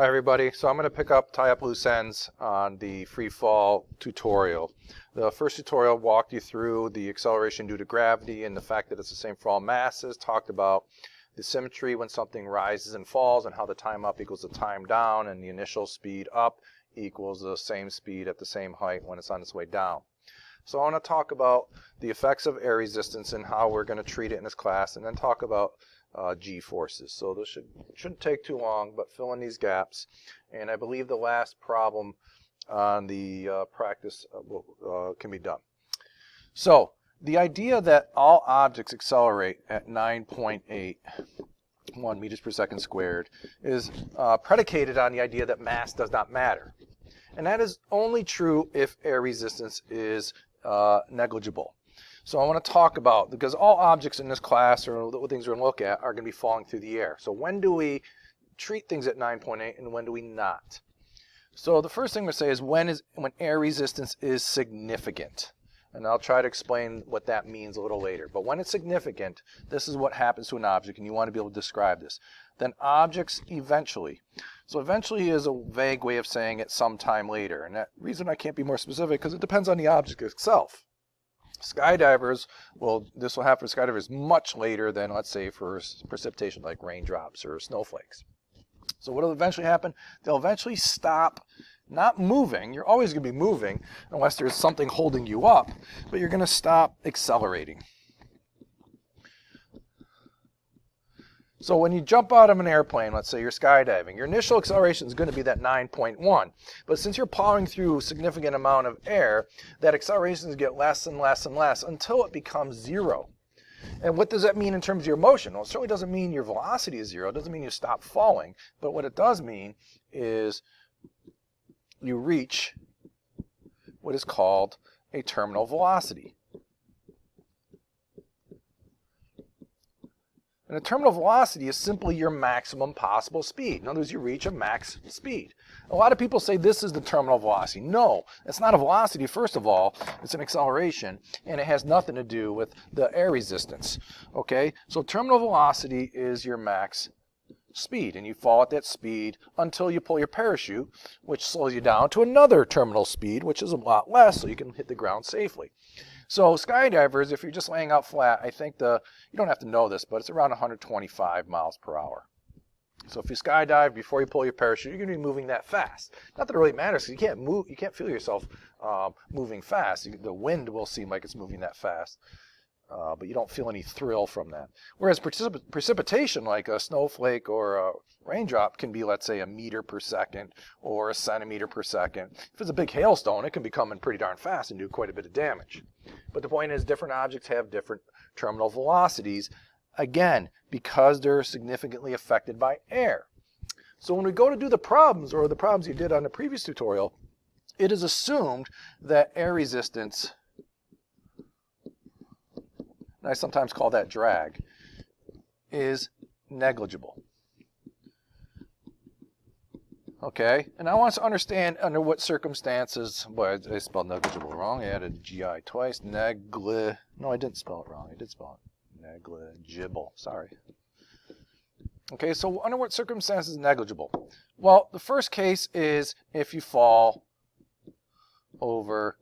Hi everybody, so I'm going to tie up loose ends on the free fall tutorial. The first tutorial walked you through the acceleration due to gravity and the fact that it's the same for all masses, talked about the symmetry when something rises and falls and how the time up equals the time down and the initial speed up equals the same speed at the same height when it's on its way down. So I want to talk about the effects of air resistance and how we're going to treat it in this class, and then talk about g-forces. So this shouldn't take too long, but fill in these gaps. And I believe the last problem on the practice can be done. So the idea that all objects accelerate at 9.81 meters per second squared is predicated on the idea that mass does not matter. And that is only true if air resistance is negligible. So I want to talk about, because all objects in this class or the things we're going to look at are going to be falling through the air. So when do we treat things at 9.8 and when do we not? So the first thing we say is when air resistance is significant. And I'll try to explain what that means a little later. But when it's significant, this is what happens to an object, and you want to be able to describe this. Then objects eventually. So eventually is a vague way of saying it sometime later. And that reason I can't be more specific because it depends on the object itself. Skydivers, this will happen for skydivers much later than, let's say, for precipitation like raindrops or snowflakes. So what will eventually happen? They'll eventually stop not moving. You're always going to be moving unless there's something holding you up, but you're going to stop accelerating. So when you jump out of an airplane, let's say you're skydiving, your initial acceleration is going to be that 9.1. But since you're plowing through a significant amount of air, that acceleration gets less and less and less until it becomes zero. And what does that mean in terms of your motion? Well, it certainly doesn't mean your velocity is zero. It doesn't mean you stop falling. But what it does mean is you reach what is called a terminal velocity. And a terminal velocity is simply your maximum possible speed. In other words, you reach a max speed. A lot of people say this is the terminal velocity. No, it's not a velocity, first of all. It's an acceleration, and it has nothing to do with the air resistance. Okay? So terminal velocity is your max speed, and you fall at that speed until you pull your parachute, which slows you down to another terminal speed, which is a lot less, so you can hit the ground safely. So skydivers, if you're just laying out flat, I think you don't have to know this, but it's around 125 miles per hour. So if you skydive before you pull your parachute, you're going to be moving that fast. Not that it really matters, because you can't feel yourself moving fast. The wind will seem like it's moving that fast, but you don't feel any thrill from that. Whereas precipitation, like a snowflake or a raindrop, can be, let's say, a meter per second or a centimeter per second. If it's a big hailstone, it can be coming pretty darn fast and do quite a bit of damage. But the point is, different objects have different terminal velocities, again, because they're significantly affected by air. So when we go to do the problems, or the problems you did on the previous tutorial, it is assumed that air resistance, and I sometimes call that drag, is negligible. Okay, and I want us to understand under what circumstances, boy, I spelled negligible wrong. I added GI twice. No, I didn't spell it wrong. I did spell it negligible. Sorry. Okay, so under what circumstances is negligible? Well, the first case is if you fall over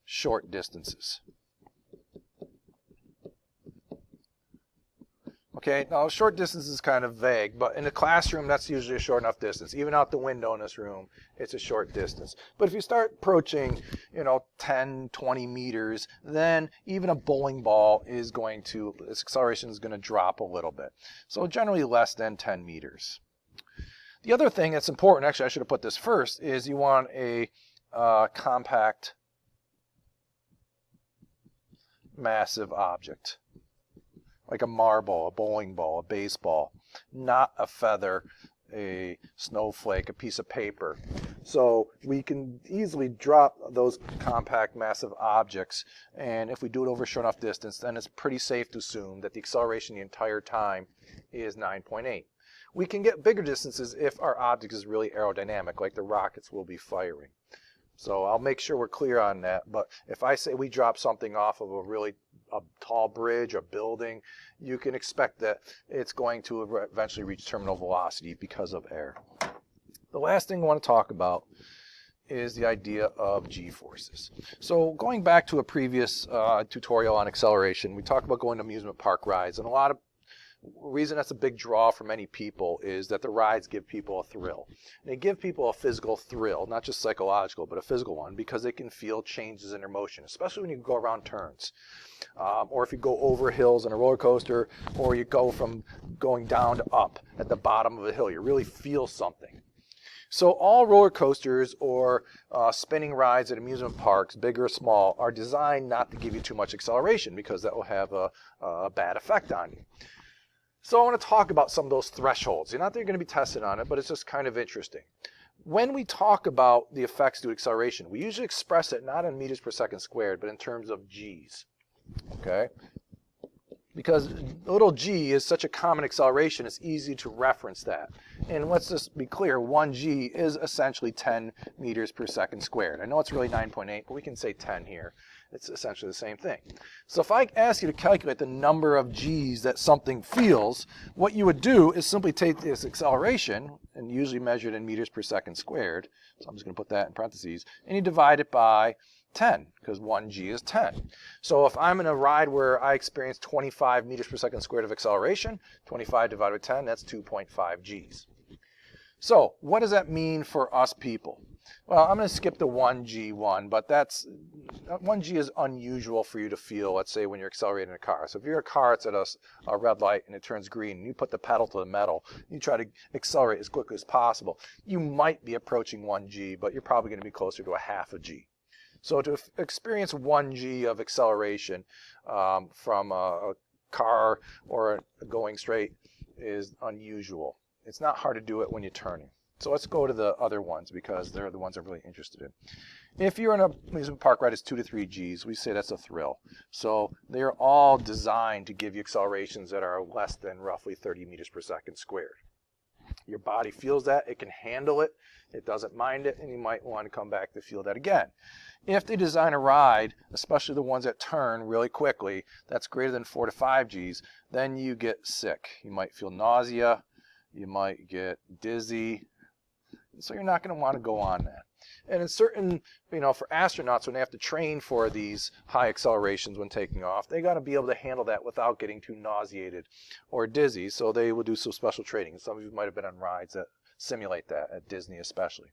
short distances. Okay, now short distance is kind of vague, but in a classroom, that's usually a short enough distance. Even out the window in this room, it's a short distance. But if you start approaching, 10, 20 meters, then even a bowling ball its acceleration is going to drop a little bit. So generally less than 10 meters. The other thing that's important, actually I should have put this first, is you want a compact, massive object. Like a marble, a bowling ball, a baseball, not a feather, a snowflake, a piece of paper. So we can easily drop those compact, massive objects, and if we do it over a short enough distance, then it's pretty safe to assume that the acceleration the entire time is 9.8. We can get bigger distances if our object is really aerodynamic, like the rockets will be firing. So I'll make sure we're clear on that. But if I say we drop something off of a tall bridge, a building, you can expect that it's going to eventually reach terminal velocity because of air. The last thing I want to talk about is the idea of g-forces. So going back to a previous tutorial on acceleration, we talked about going to amusement park rides, and a lot of reason that's a big draw for many people is that the rides give people a thrill. And they give people a physical thrill, not just psychological, but a physical one, because they can feel changes in their motion, especially when you go around turns. Or if you go over hills on a roller coaster, or you go from going down to up at the bottom of a hill, you really feel something. So all roller coasters or spinning rides at amusement parks, big or small, are designed not to give you too much acceleration because that will have a bad effect on you. So I want to talk about some of those thresholds. Not that you're going to be tested on it, but it's just kind of interesting. When we talk about the effects due to acceleration, we usually express it not in meters per second squared, but in terms of g's. Okay? Because little g is such a common acceleration, it's easy to reference that. And let's just be clear, 1g is essentially 10 meters per second squared. I know it's really 9.8, but we can say 10 here. It's essentially the same thing. So if I ask you to calculate the number of g's that something feels, what you would do is simply take this acceleration, and usually measured in meters per second squared, so I'm just going to put that in parentheses, and you divide it by 10, because 1g is 10. So if I'm in a ride where I experience 25 meters per second squared of acceleration, 25 divided by 10, that's 2.5 g's. So what does that mean for us people? Well, I'm going to skip the 1g one, but 1g is unusual for you to feel, let's say, when you're accelerating a car. So if you're a car, it's at a red light and it turns green, and you put the pedal to the metal, you try to accelerate as quickly as possible. You might be approaching 1g, but you're probably going to be closer to a half a g. So to experience 1g of acceleration from a car or going straight is unusual. It's not hard to do it when you're turning. So let's go to the other ones because they're the ones I'm really interested in. If you're in an amusement park ride, it's 2 to 3 g's. We say that's a thrill. So they're all designed to give you accelerations that are less than roughly 30 meters per second squared. Your body feels that, it can handle it, it doesn't mind it, and you might want to come back to feel that again. If they design a ride, especially the ones that turn really quickly, that's greater than 4 to 5 g's, then you get sick. You might feel nausea, you might get dizzy, so you're not going to want to go on that. And in certain, for astronauts, when they have to train for these high accelerations when taking off, they got to be able to handle that without getting too nauseated or dizzy, so they will do some special training. Some of you might have been on rides that simulate that, at Disney especially.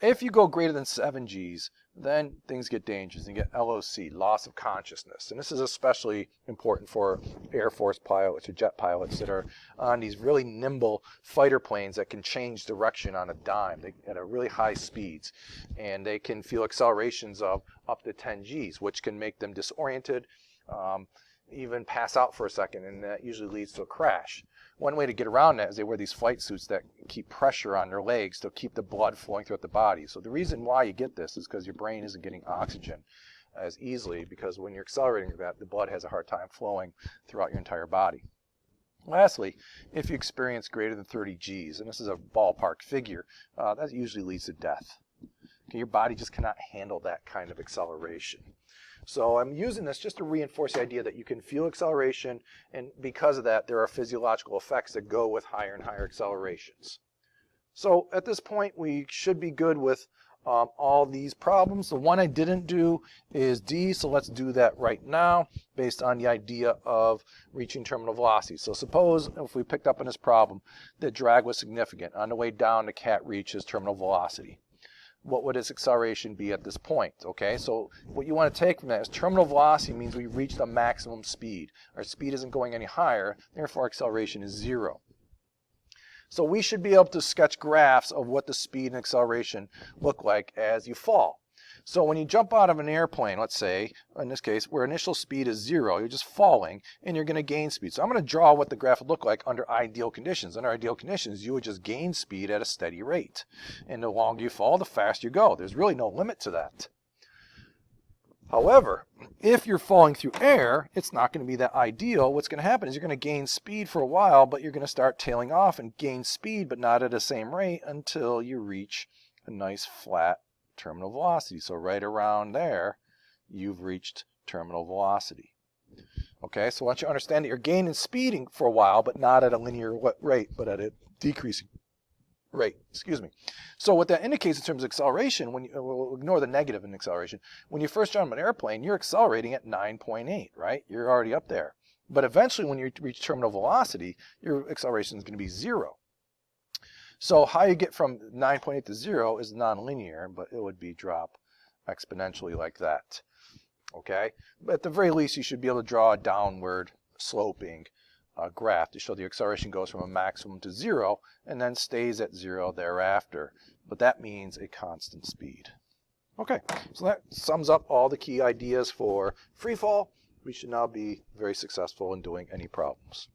If you go greater than 7 g's, then things get dangerous. You get LOC, loss of consciousness. And this is especially important for Air Force pilots or jet pilots that are on these really nimble fighter planes that can change direction on a dime at a really high speeds. And they can feel accelerations of up to 10 g's, which can make them disoriented, even pass out for a second, and that usually leads to a crash. One way to get around that is they wear these flight suits that keep pressure on their legs to keep the blood flowing throughout the body. So the reason why you get this is because your brain isn't getting oxygen as easily, because when you're accelerating that, the blood has a hard time flowing throughout your entire body. Lastly, if you experience greater than 30 g's, and this is a ballpark figure, that usually leads to death. Okay, your body just cannot handle that kind of acceleration. So I'm using this just to reinforce the idea that you can feel acceleration, and because of that, there are physiological effects that go with higher and higher accelerations. So at this point, we should be good with all these problems. The one I didn't do is D, so let's do that right now based on the idea of reaching terminal velocity. So suppose if we picked up on this problem that drag was significant. On the way down, the cat reaches terminal velocity. What would its acceleration be at this point? Okay, so what you want to take from that is terminal velocity means we reach the maximum speed. Our speed isn't going any higher, therefore acceleration is 0. So we should be able to sketch graphs of what the speed and acceleration look like as you fall. So when you jump out of an airplane, let's say, in this case, where initial speed is 0, you're just falling, and you're going to gain speed. So I'm going to draw what the graph would look like under ideal conditions. Under ideal conditions, you would just gain speed at a steady rate. And the longer you fall, the faster you go. There's really no limit to that. However, if you're falling through air, it's not going to be that ideal. What's going to happen is you're going to gain speed for a while, but you're going to start tailing off and gain speed, but not at the same rate until you reach a nice flat terminal velocity. So right around there, you've reached terminal velocity. Okay, so I want you to understand that you're gaining speeding for a while, but not at a linear rate, but at a decreasing rate. Excuse me. So what that indicates in terms of acceleration, when we'll ignore the negative in acceleration, when you first jump on an airplane, you're accelerating at 9.8, right? You're already up there. But eventually, when you reach terminal velocity, your acceleration is going to be 0. So how you get from 9.8 to 0 is nonlinear, but it would be drop exponentially like that. Okay? But at the very least, you should be able to draw a downward sloping graph to show the acceleration goes from a maximum to 0 and then stays at 0 thereafter. But that means a constant speed. Okay, so that sums up all the key ideas for free fall. We should now be very successful in doing any problems.